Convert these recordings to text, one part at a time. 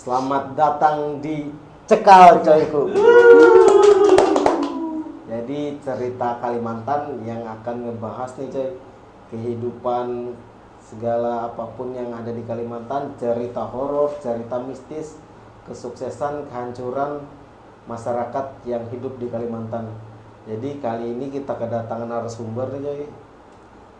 Selamat datang di Cekal Coyku. Jadi cerita Kalimantan yang akan ngebahas nih coy, kehidupan segala apapun yang ada di Kalimantan, cerita horor, cerita mistis, kesuksesan, kehancuran masyarakat yang hidup di Kalimantan. Jadi kali ini kita kedatangan narasumber nih coy,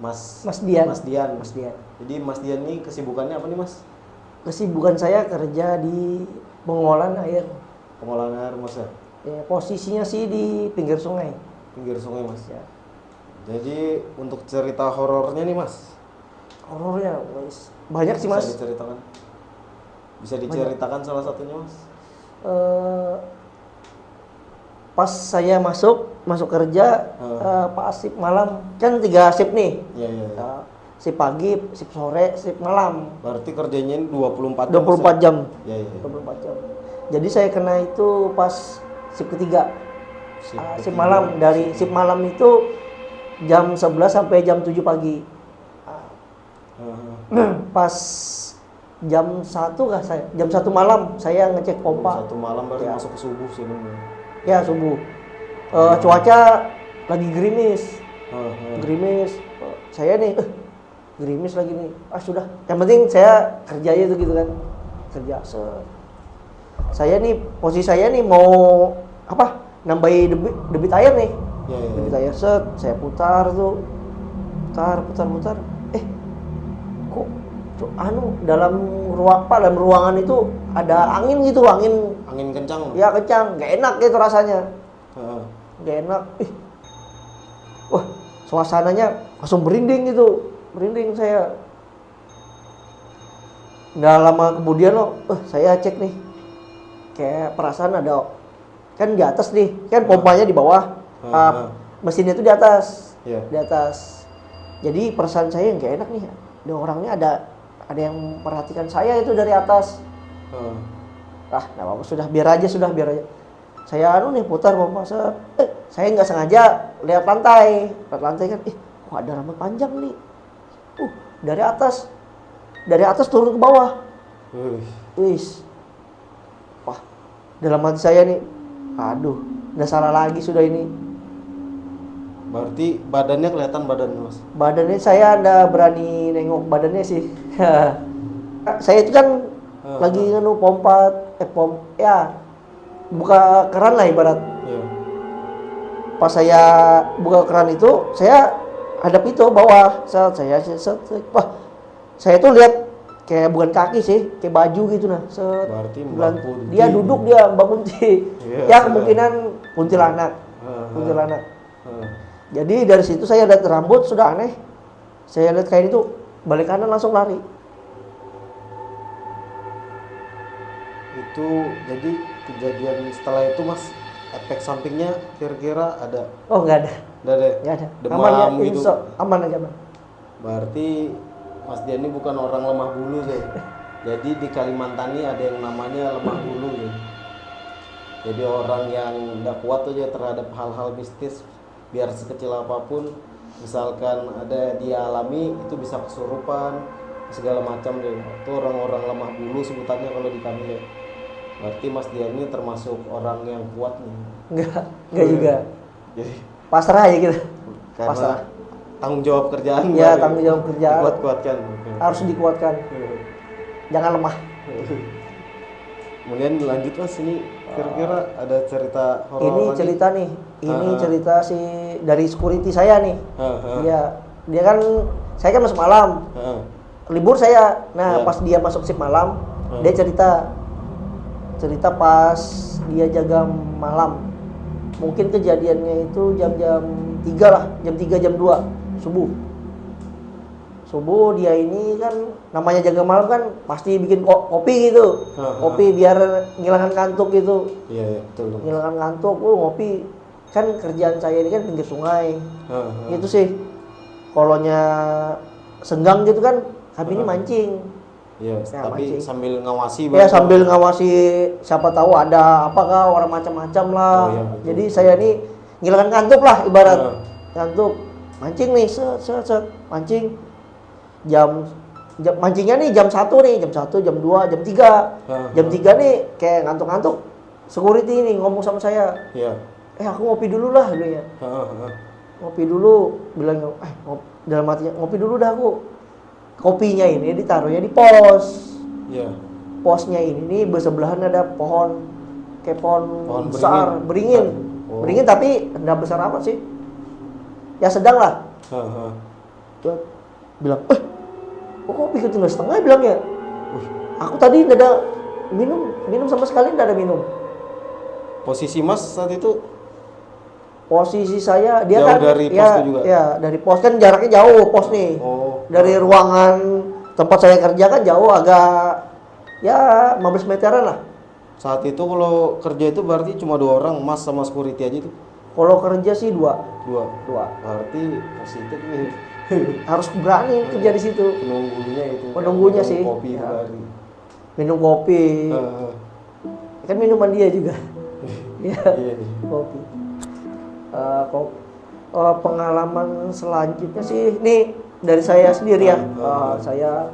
Mas Dian. Mas Dian. Mas Dian. Jadi Mas Dian nih kesibukannya apa nih Mas? Kesibukan saya kerja di pengolahan air. Pengolahan air Mas ya? Ya, posisinya sih di pinggir sungai. Pinggir sungai Mas. Ya. Jadi untuk cerita horornya nih Mas, Horornya Mas, banyak sih Mas. Bisa diceritakan salah satunya Mas? Pas saya masuk kerja, pas shift malam kan 3 shift nih. Iya. Shift pagi, shift sore, shift malam. Berarti kerjanya 24 jam. 24 jam. Iya. 24 jam. Jadi saya kena itu pas shift ketiga. Shift malam. Dari shift malam itu jam 11 sampai jam 7 pagi. Pas jam 1 kah saya? Jam 1 malam saya ngecek pompa. 1 malam baru Ya. masuk ke subuh sih Bang. Ya, subuh. Cuaca lagi gerimis. Gerimis. Saya nih gerimis lagi nih. Sudah. Yang penting saya kerja itu gitu kan. Kerja. Saya nih, posisi saya nih mau nambahin debit air nih. Iya. Debit air saya putar tuh. Putar. Kok dalam ruangan itu ada angin gitu, angin kencang. ya kencang, nggak enak gitu rasanya. Nggak enak. Wah, suasananya langsung merinding gitu. Merinding saya. Nggak lama kemudian saya cek nih. Kayak perasaan ada, kan di atas nih, kan pompanya di bawah. Mesinnya itu di atas. Iya. Di atas. Jadi perasaan saya nggak enak nih. Ada orangnya ada yang memperhatikan saya itu dari atas. Nggak apa-apa, sudah biar aja. Saya nih putar pompa, saya nggak sengaja lihat lantai kan, kok ada rambut panjang nih. Dari atas turun ke bawah. Wah, dalam hati saya nih, nggak salah lagi sudah ini. Berarti badannya kelihatan Mas? Badannya saya nggak berani nengok badannya sih. Saya itu kan lagi pompa, buka keran lah ibarat. Iya. Pas saya buka keran itu, saya hadap itu bawah. Saya tuh lihat kayak bukan kaki sih, kayak baju gitu nah. Berarti Mbak Kunti. Dia duduk Mbak Kunti. Iya, Ya kemungkinan kuntilanak. Jadi dari situ saya lihat rambut sudah aneh. Saya lihat kain itu balik kanan langsung lari. Itu jadi kejadian setelah itu Mas, efek sampingnya kira-kira ada? Oh, nggak ada. Nggak ada? Nggak ada. Demam Aman ya, gitu? aman aja aman. Berarti Mas Dian ini bukan orang lemah bulu sih. Jadi di Kalimantan ini ada yang namanya lemah bulu sih. Jadi orang yang nggak kuat aja terhadap hal-hal mistis, biar sekecil apapun, misalkan ada dia alami itu bisa kesurupan segala macam deh. Itu orang-orang lemah bulu sebutannya kalau di kami ya. Berarti Mas Dian ini termasuk orang yang kuat nih. Enggak juga. Jadi Pasrah aja gitu. karena Pasrah. tanggung jawab kerjaan. Ya, tanggung jawab kerjaan. Kuat-kuatkan. Harus dikuatkan. Jangan lemah. Kemudian lanjut Mas, ini kira-kira ada cerita horor Ini lagi? cerita nih. Ini cerita dari security saya nih. Dia kan, saya kan masuk malam. Libur saya. Nah, pas dia masuk shift malam, dia cerita pas dia jaga malam. Mungkin kejadiannya itu jam-jam 3 lah, jam 3 jam 2 subuh. Subuh dia ini kan namanya jaga malam kan pasti bikin kopi gitu. Kopi biar ngilangkan kantuk gitu. Iya, betul. Ngilangkan kantuk, ngopi. Kan kerjaan saya ini kan pinggir sungai. Gitu sih. Kolonya senggang gitu kan, kami ini mancing. Iya, Ya, tapi mancing. sambil ngawasi Ya sambil ngawasi, siapa tahu ada apakah orang macam-macam lah. Oh, iya, betul. Jadi saya nih ngilangkan kantuk lah ibarat. Kantuk. Mancing nih, set. Mancing. Jam mancingnya nih jam 1 nih, jam 1, jam 2, jam 3. Jam 3 nih kayak ngantuk-ngantuk. Security ini ngomong sama saya. Iya. Aku ngopi dulu lah dulu ya. Ngopi dulu, bilang dalam hatinya ngopi dulu dah aku. Kopinya ini ditaruhnya di pos. Iya. Posnya ini nih bersebelahan ada pohon kayak pohon besar, beringin. Beringin tapi enggak besar amat sih. Ya sedang lah. Dia bilang, kok kopi ketinggal setengah bilangnya. Aku tadi enggak ada minum sama sekali enggak ada minum. Posisi Mas saat itu? Posisi saya dia jauh kan dari pos itu juga? Ya dari pos kan jaraknya jauh pos nih. Dari ruangan tempat saya kerja kan jauh agak ya 15 meteran lah. Saat itu kalau kerja itu berarti cuma 2 orang, Mas sama security aja itu? Kalau kerja sih 2. Berarti positif nih. Harus berani kerja di situ. Penunggunya sih. Kopi ya. Minum kopi. Kan minuman dia juga. Iya. Kopi. Pengalaman selanjutnya sih, nih dari saya sendiri ya. Saya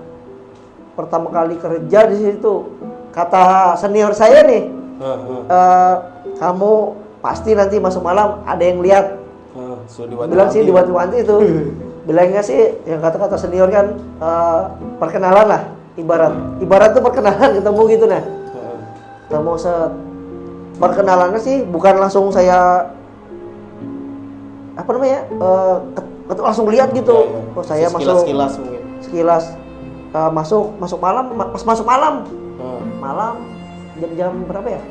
pertama kali kerja di situ, kata senior saya nih, kamu pasti nanti masuk malam ada yang lihat. Bilang sih diwanti-wanti itu. Bilangnya sih, yang kata-kata senior kan perkenalan lah, ibarat tuh perkenalan ketemu gitu nah. Ketemu perkenalannya sih bukan langsung saya langsung lihat gitu. Oh saya sekilas mungkin. Sekilas masuk malam, pas masuk malam. Malam jam berapa ya?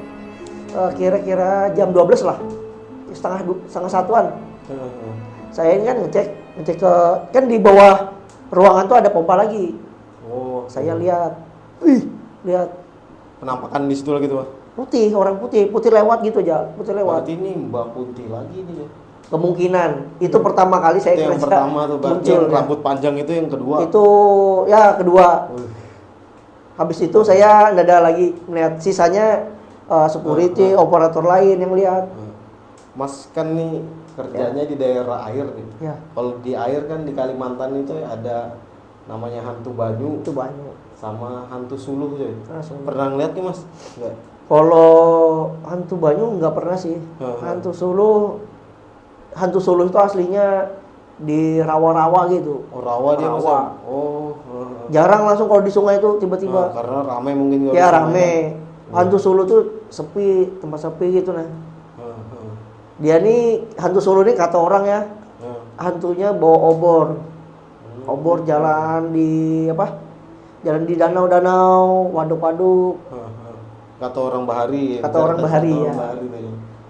Kira-kira jam 12 lah. Setengah satuan. Saya ini kan ngecek ke kan di bawah ruangan tuh ada pompa lagi. Saya lihat. Lihat penampakan di situ lagi tuh, Pak. Orang putih lewat gitu aja, Berarti ini Mbak Putih lagi nih ya. Kemungkinan itu pertama kali saya kerja. Yang pertama tuh berarti yang rambut panjang itu yang kedua. Itu ya kedua. Habis itu saya nggak ada lagi melihat, sisanya security, operator lain yang lihat. Mas kan nih kerjanya di daerah air nih. Ya. Kalau di air kan di Kalimantan itu ada namanya hantu banyu. Itu banyu. Sama hantu suluh coy. Pernah ngeliat nih Mas? Enggak. Kalau hantu banyu nggak pernah sih. Hantu suluh itu aslinya di rawa-rawa gitu. Rawa dia Mas. Jarang langsung kalau di sungai itu tiba-tiba. Karena ramai mungkin. Ya rame. Hantu suluh tuh sepi, tempat sepi gitu nah. Dia nih hantu suluh ini kata orang ya. Hantunya bawa obor. Obor jalan di danau-danau, waduk-waduk. Kata orang Bahari. Kata orang Bahari ya.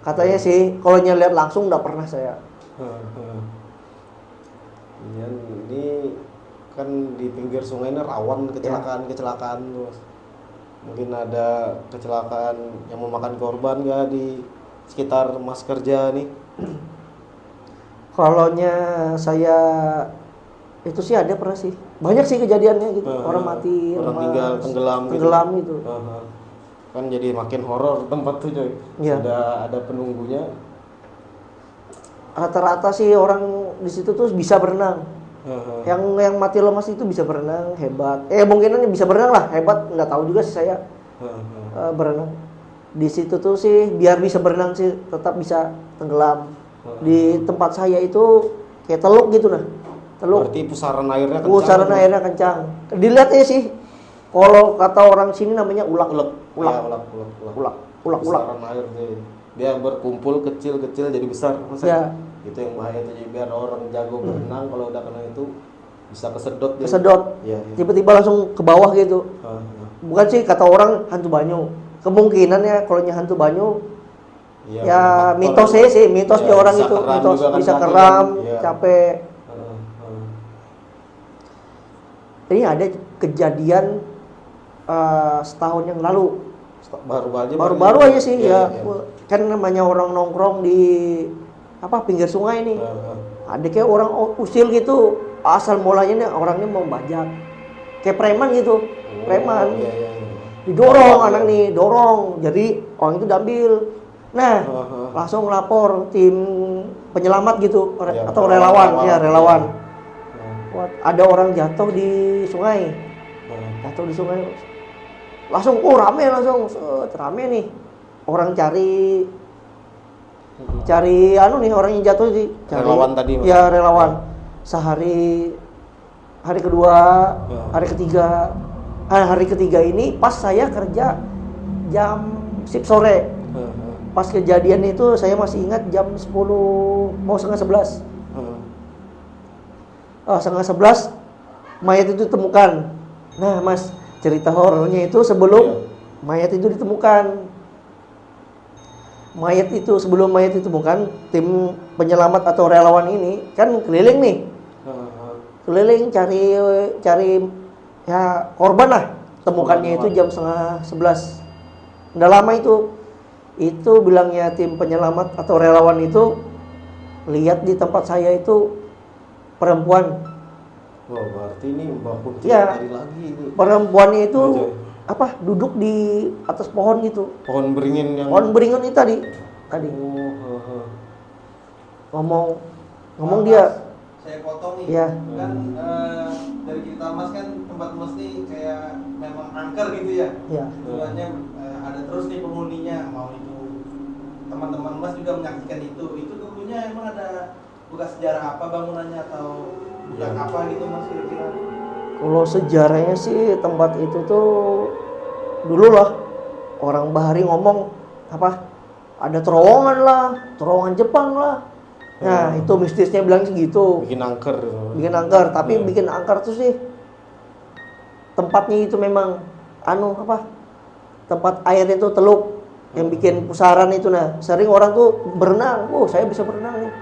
Katanya sih, kalau lihat langsung nggak pernah saya. Ini kan di pinggir sungai ini rawan kecelakaan terus. Mungkin ada kecelakaan yang memakan korban nggak di sekitar Mas kerja nih? Kalaunya saya itu sih ada pernah sih. Banyak sih kejadiannya gitu. Orang mati, orang tinggal tenggelam gitu. Kan jadi makin horor tempat tuh coy. Ya. Sudah ada penunggunya. Rata-rata sih orang di situ tuh bisa berenang. Yang mati lemas itu bisa berenang, hebat. Mungkinnya bisa berenang lah, hebat. Nggak tahu juga sih saya berenang. Di situ tuh sih biar bisa berenang sih tetap bisa tenggelam. Di tempat saya itu kayak teluk gitu nah. Teluk. Berarti pusaran airnya kencang. Pusaran airnya kencang. Dilihat aja sih. Kalau kata orang sini namanya ulak. Pusaran air deh. Dia berkumpul kecil-kecil jadi besar. Ya. Itu yang bahaya tuh, jadi biar orang jago berenang kalau udah kena itu bisa kesedot. Ya. Tiba-tiba langsung ke bawah gitu. Bukan sih kata orang hantu banyu. Kemungkinannya kalau hantu banyu ya mitosnya sih, mitosnya orang itu mitos bisa keram, capek. Ini ada kejadian setahun yang lalu. Baru aja sih ya. Kan namanya orang nongkrong di pinggir sungai nih. Ada kayak orang usil gitu. Asal mulanya nih orangnya mau bajak. Kayak preman gitu. Preman. Didorong anak nih, dorong. Jadi orang itu diambil. Nah, langsung lapor tim penyelamat gitu atau relawan. Ada orang jatuh di sungai. Jatuh di sungai. Langsung, oh rame langsung, rame nih. Orang cari anu nih, orang yang jatuh sih. Relawan tadi, Mas? Ya, relawan. Sehari, hari kedua, hari ketiga ini pas saya kerja jam shift sore. Pas kejadian itu saya masih ingat jam 10, mau setengah 11. Setengah 11 mayat itu ditemukan. Nah Mas, cerita horornya itu sebelum mayat itu ditemukan. Sebelum mayat ditemukan, tim penyelamat atau relawan ini kan keliling nih. Keliling cari ya korban lah. Temukannya itu jam setengah 11. Udah lama itu. Itu bilangnya tim penyelamat atau relawan itu lihat di tempat saya itu perempuan. Wah, berarti ini Mbak Putih ya, tadi lagi itu. Perempuannya itu duduk di atas pohon gitu. Pohon beringin yang itu tadi. Ngomong dia. Saya potong nih. Ya. Kan dari cerita Mas kan tempat Mas nih kayak memang angker gitu ya. Iya. Tujuannya ada terus nih penghuninya, mau itu teman-teman Mas juga menyaksikan itu. Itu dulunya emang ada bekas sejarah apa bangunannya atau bukan apa gitu Mas kira-kira? Kalau sejarahnya sih tempat itu tuh dulu lah orang Bahari ngomong ada terowongan Jepang lah. Nah itu mistisnya bilang segitu. Bikin angker. Tapi bikin angker tuh sih tempatnya itu memang tempat airnya itu teluk yang bikin pusaran itu. Nah sering orang tuh berenang. Saya bisa berenang nih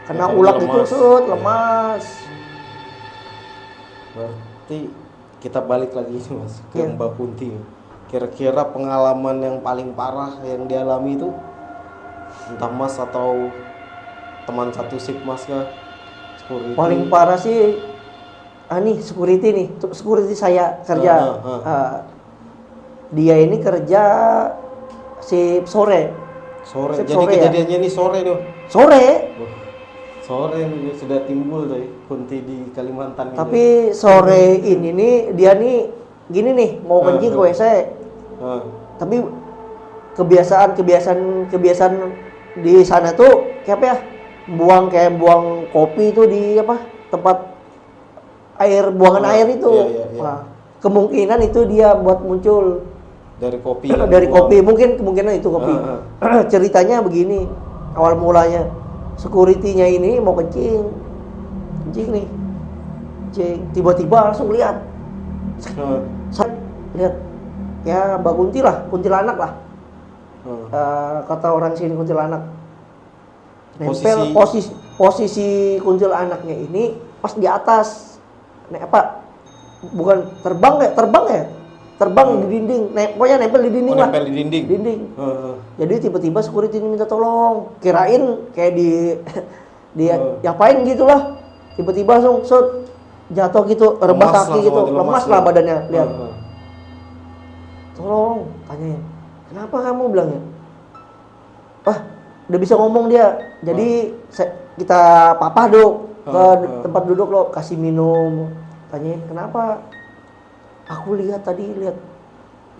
karena ulat itu lemas. Berarti kita balik lagi Mas ke Mbak Kunti. Kira-kira pengalaman yang paling parah yang dialami itu entah Mas atau teman satu shift Mas kah? Security. Paling parah sih security saya kerja. Dia ini kerja shift sore. Jadi kejadiannya ini sore tuh. Sore sudah timbul tuh Kunti di Kalimantan. Tapi sore ini nih dia nih gini nih mau kencing ke WC. Tapi kebiasaan di sana tuh kayak buang kopi itu di tempat buangan air itu. Nah, kemungkinan itu dia buat muncul dari kopi. Mungkin kemungkinan itu kopi. Ceritanya begini, awal mulanya security-nya ini mau kencing nih. Tiba-tiba langsung lihat. Lihat ya Mbak Kunti lah, kuntilanak lah. Kata orang sini kuntilanak. Nempel posisi kuntilanaknya ini pas di atas. Bukan terbang ya? Terbang di dinding. Pokoknya nempel di dinding lah. Nempel di dinding. Jadi tiba-tiba security ini minta tolong. Kirain kayak diapain gitu lah. Tiba-tiba langsung jatuh gitu, rebah kaki gitu, lemas lah badannya. Lihat. Tolong, tanyain. Kenapa kamu bilangnya? Udah bisa ngomong dia. Jadi kita papah ke tempat duduk lo, kasih minum. Tanyain kenapa? Aku lihat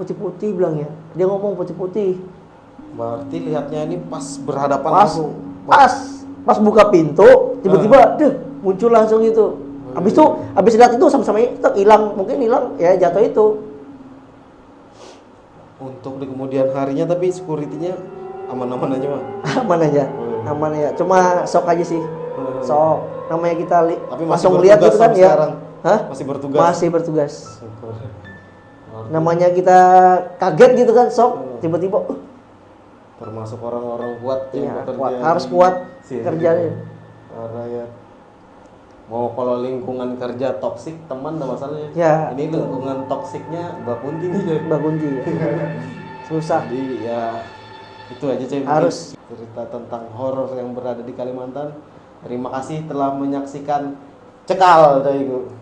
putih-putih bilangnya. Dia ngomong putih-putih. Berarti lihatnya ini pas berhadapan langsung. Pas buka pintu, tiba-tiba muncul langsung itu. Habis lihat itu sama-sama hilang, mungkin hilang ya jatuh itu. Untuk di kemudian harinya tapi security-nya aman-aman aja, Bang. Aman aja. Cuma sok aja sih. Sok. Namanya kita tapi langsung lihat gitu kan ya. Sekarang. Masih bertugas. Namanya kita kaget gitu kan, sok tiba-tiba termasuk orang-orang kuat yang bekerja. Harus kuat kerjanya. Karena ya mau kalau lingkungan kerja toksik teman enggak masalahnya. Ya. Ini lingkungan toksiknya Mbak Kunti nih. Mbak Kunti. Susah. Jadi ya itu aja harus cerita tentang horor yang berada di Kalimantan. Terima kasih telah menyaksikan Cekal, Ibu.